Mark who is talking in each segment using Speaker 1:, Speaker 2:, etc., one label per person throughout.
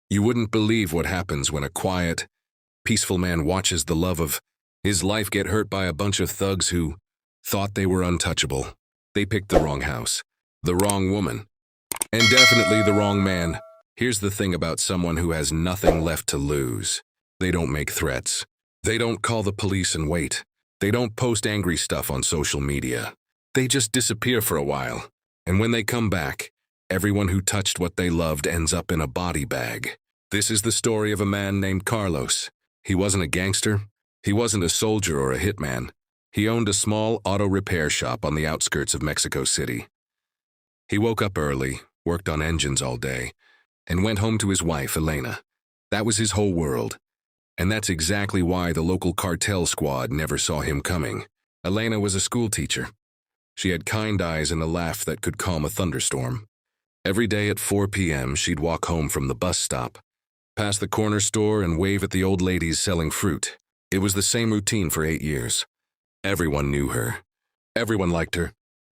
Speaker 1: You wouldn't believe what happens when a quiet, peaceful man watches the love of his life get hurt by a bunch of thugs who thought they were untouchable. They picked the wrong house, the wrong woman, and definitely the wrong man. Here's the thing about someone who has nothing left to lose. They don't make threats. They don't call the police and wait. They don't post angry stuff on social media. They just disappear for a while. And when they come back, everyone who touched what they loved ends up in a body bag. This is the story of a man named Carlos. He wasn't a gangster. He wasn't a soldier or a hitman. He owned a small auto repair shop on the outskirts of Mexico City. He woke up early, worked on engines all day, and went home to his wife, Elena. That was his whole world. And that's exactly why the local cartel squad never saw him coming. Elena was a school teacher. She had kind eyes and a laugh that could calm a thunderstorm. Every day at 4 p.m., she'd walk home from the bus stop, pass the corner store and wave at the old ladies selling fruit. It was the same routine for 8 years. Everyone knew her. Everyone liked her.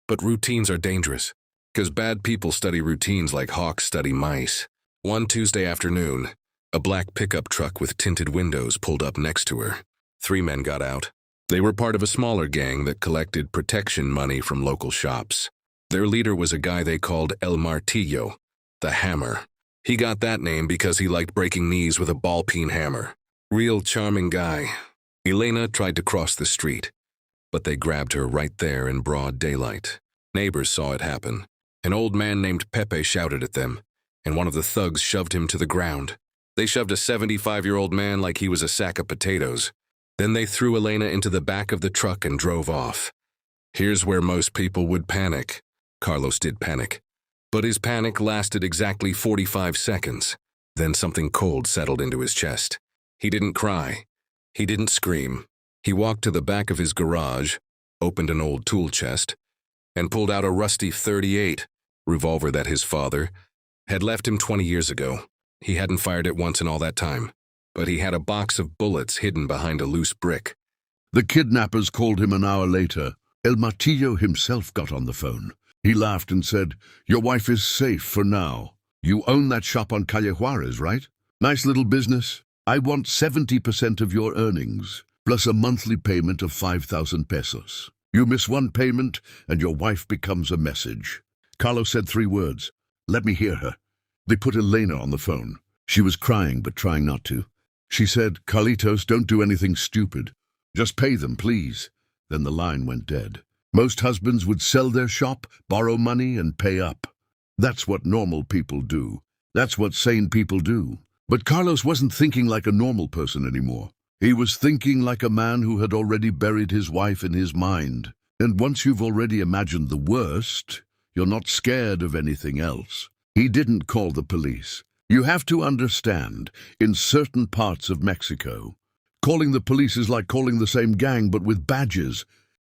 Speaker 1: But routines are dangerous, because bad people study routines like hawks study mice. One Tuesday afternoon, a black pickup truck with tinted windows pulled up next to her. 3 men got out. They were part of a smaller gang that collected protection money from local shops. Their leader was a guy they called El Martillo, the Hammer. He got that name because he liked breaking knees with a ball-peen hammer. Real charming guy. Elena tried to cross the street, but they grabbed her right there in broad daylight. Neighbors saw it happen. An old man named Pepe shouted at them, and one of the thugs shoved him to the ground. They shoved a 75-year-old man like he was a sack of potatoes. Then they threw Elena into the back of the truck and drove off. Here's where most people would panic. Carlos did panic. But his panic lasted exactly 45 seconds. Then something cold settled into his chest. He didn't cry. He didn't scream. He walked to the back of his garage, opened an old tool chest, and pulled out a rusty .38 revolver that his father had left him 20 years ago. He hadn't fired it once in all that time, but he had a box of bullets hidden behind a loose brick.
Speaker 2: The kidnappers called him an hour later. El Martillo himself got on the phone. He laughed and said, "Your wife is safe for now. You own that shop on Calle Juarez, right? Nice little business. I want 70% of your earnings, plus a monthly payment of 5,000 pesos. You miss one payment, and your wife becomes a message." Carlos said 3 words. "Let me hear her." They put Elena on the phone. She was crying, but trying not to. She said, "Carlitos, don't do anything stupid. Just pay them, please." Then the line went dead. Most husbands would sell their shop, borrow money, and pay up. That's what normal people do. That's what sane people do. But Carlos wasn't thinking like a normal person anymore. He was thinking like a man who had already buried his wife in his mind. And once you've already imagined the worst, you're not scared of anything else. He didn't call the police. You have to understand, in certain parts of Mexico, calling the police is like calling the same gang but with badges.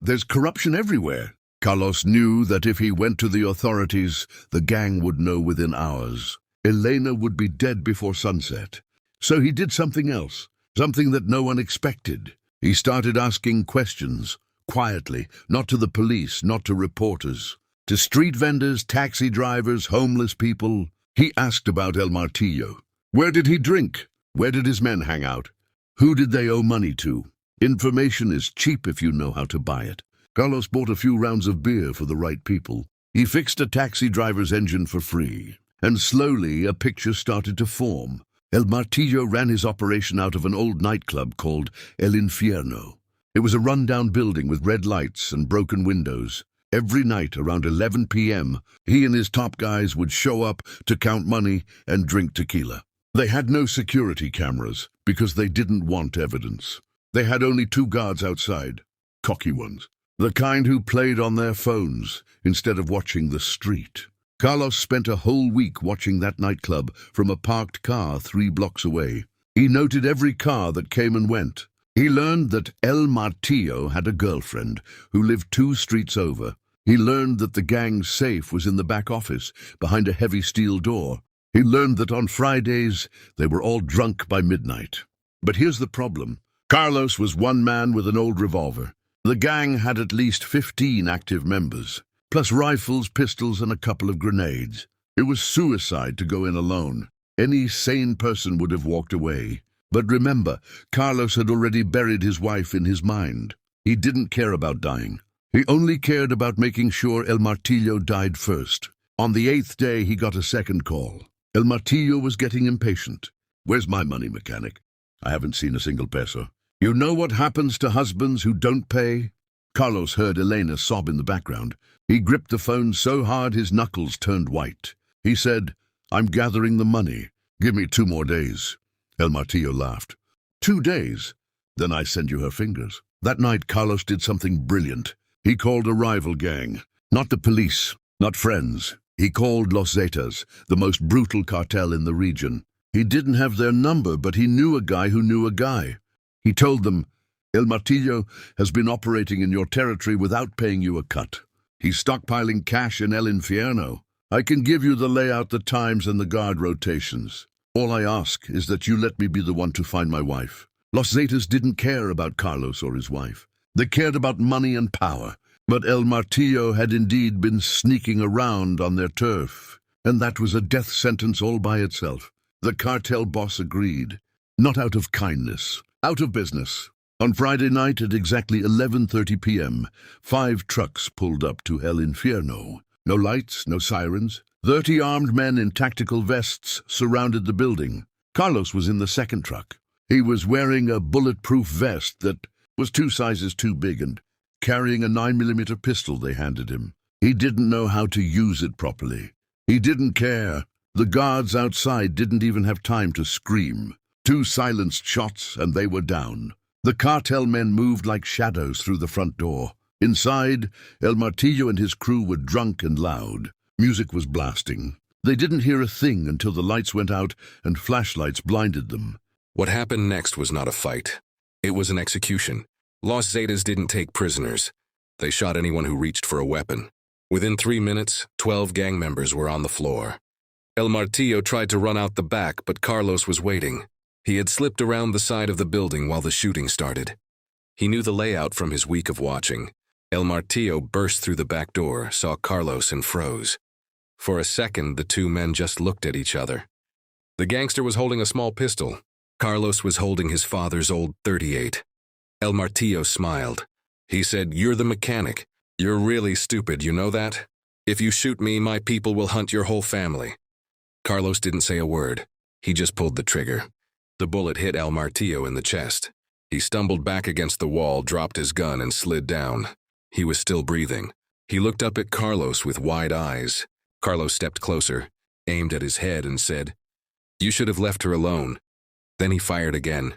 Speaker 2: There's corruption everywhere. Carlos knew that if he went to the authorities, the gang would know within hours. Elena would be dead before sunset. So he did something else, something that no one expected. He started asking questions, quietly, not to the police, not to reporters. To street vendors, taxi drivers, homeless people. He asked about El Martillo. Where did he drink? Where did his men hang out? Who did they owe money to? Information is cheap if you know how to buy it. Carlos bought a few rounds of beer for the right people. He fixed a taxi driver's engine for free. And slowly a picture started to form. El Martillo ran his operation out of an old nightclub called El Infierno. It was a rundown building with red lights and broken windows. Every night around 11 p.m., he and his top guys would show up to count money and drink tequila. They had no security cameras because they didn't want evidence. They had only 2 guards outside, cocky ones, the kind who played on their phones instead of watching the street. Carlos spent a whole week watching that nightclub from a parked car 3 blocks away. He noted every car that came and went. He learned that El Martillo had a girlfriend who lived 2 streets over. He learned that the gang's safe was in the back office, behind a heavy steel door. He learned that on Fridays, they were all drunk by midnight. But here's the problem. Carlos was one man with an old revolver. The gang had at least 15 active members, plus rifles, pistols, and a couple of grenades. It was suicide to go in alone. Any sane person would have walked away. But remember, Carlos had already buried his wife in his mind. He didn't care about dying. He only cared about making sure El Martillo died first. On the 8th day, he got a second call. El Martillo was getting impatient. "Where's my money, mechanic? I haven't seen a single peso." "You know what happens to husbands who don't pay?" Carlos heard Elena sob in the background. He gripped the phone so hard his knuckles turned white. He said, "I'm gathering the money. Give me 2 more days." El Martillo laughed. 2 days? Then I send you her fingers." That night, Carlos did something brilliant. He called a rival gang. Not the police, not friends. He called Los Zetas, the most brutal cartel in the region. He didn't have their number, but he knew a guy who knew a guy. He told them, "El Martillo has been operating in your territory without paying you a cut. He's stockpiling cash in El Infierno. I can give you the layout, the times, and the guard rotations. All I ask is that you let me be the one to find my wife." Los Zetas didn't care about Carlos or his wife. They cared about money and power. But El Martillo had indeed been sneaking around on their turf, and that was a death sentence all by itself. The cartel boss agreed. Not out of kindness, out of business. On Friday night at exactly 11:30 p.m., 5 trucks pulled up to El Infierno. No lights, no sirens. 30 armed men in tactical vests surrounded the building. Carlos was in the second truck. He was wearing a bulletproof vest that was 2 sizes too big and carrying a 9mm pistol they handed him. He didn't know how to use it properly. He didn't care. The guards outside didn't even have time to scream. 2 silenced shots and they were down. The cartel men moved like shadows through the front door. Inside, El Martillo and his crew were drunk and loud. Music was blasting. They didn't hear a thing until the lights went out and flashlights blinded them.
Speaker 1: What happened next was not a fight. It was an execution. Los Zetas didn't take prisoners. They shot anyone who reached for a weapon. Within 3 minutes, 12 gang members were on the floor. El Martillo tried to run out the back, but Carlos was waiting. He had slipped around the side of the building while the shooting started. He knew the layout from his week of watching. El Martillo burst through the back door, saw Carlos, and froze. For a second, the 2 men just looked at each other. The gangster was holding a small pistol. Carlos was holding his father's old .38. El Martillo smiled. He said, "You're the mechanic. You're really stupid, you know that? If you shoot me, my people will hunt your whole family." Carlos didn't say a word. He just pulled the trigger. The bullet hit El Martillo in the chest. He stumbled back against the wall, dropped his gun, and slid down. He was still breathing. He looked up at Carlos with wide eyes. Carlos stepped closer, aimed at his head, and said, "You should have left her alone." Then he fired again.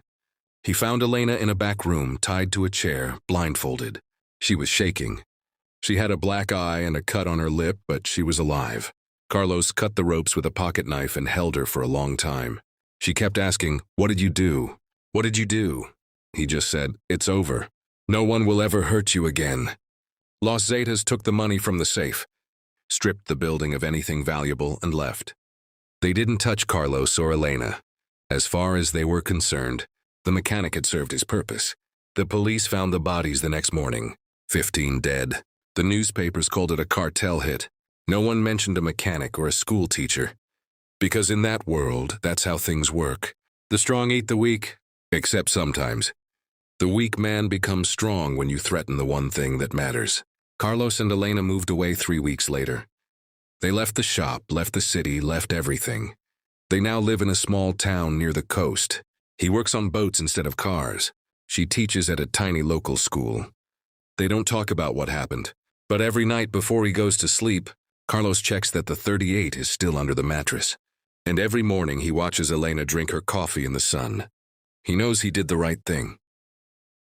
Speaker 1: He found Elena in a back room, tied to a chair, blindfolded. She was shaking. She had a black eye and a cut on her lip, but she was alive. Carlos cut the ropes with a pocket knife and held her for a long time. She kept asking, "What did you do? What did you do?" He just said, "It's over. No one will ever hurt you again." Los Zetas took the money from the safe, stripped the building of anything valuable, and left. They didn't touch Carlos or Elena. As far as they were concerned, the mechanic had served his purpose. The police found the bodies the next morning, 15 dead. The newspapers called it a cartel hit. No one mentioned a mechanic or a school teacher. Because in that world, that's how things work. The strong eat the weak, except sometimes. The weak man becomes strong when you threaten the one thing that matters. Carlos and Elena moved away 3 weeks later. They left the shop, left the city, left everything. They now live in a small town near the coast. He works on boats instead of cars. She teaches at a tiny local school. They don't talk about what happened, but every night before he goes to sleep, Carlos checks that the .38 is still under the mattress. And every morning he watches Elena drink her coffee in the sun. He knows he did the right thing.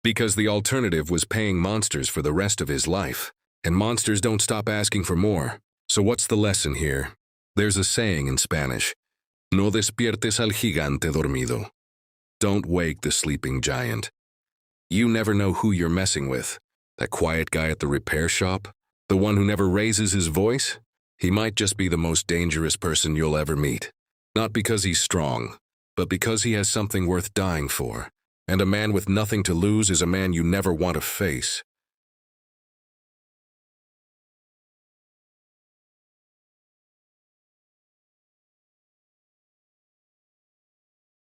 Speaker 1: Because the alternative was paying monsters for the rest of his life. And monsters don't stop asking for more. So what's the lesson here? There's a saying in Spanish. No despiertes al gigante dormido. Don't wake the sleeping giant. You never know who you're messing with. That quiet guy at the repair shop? The one who never raises his voice? He might just be the most dangerous person you'll ever meet. Not because he's strong, but because he has something worth dying for. And a man with nothing to lose is a man you never want to face.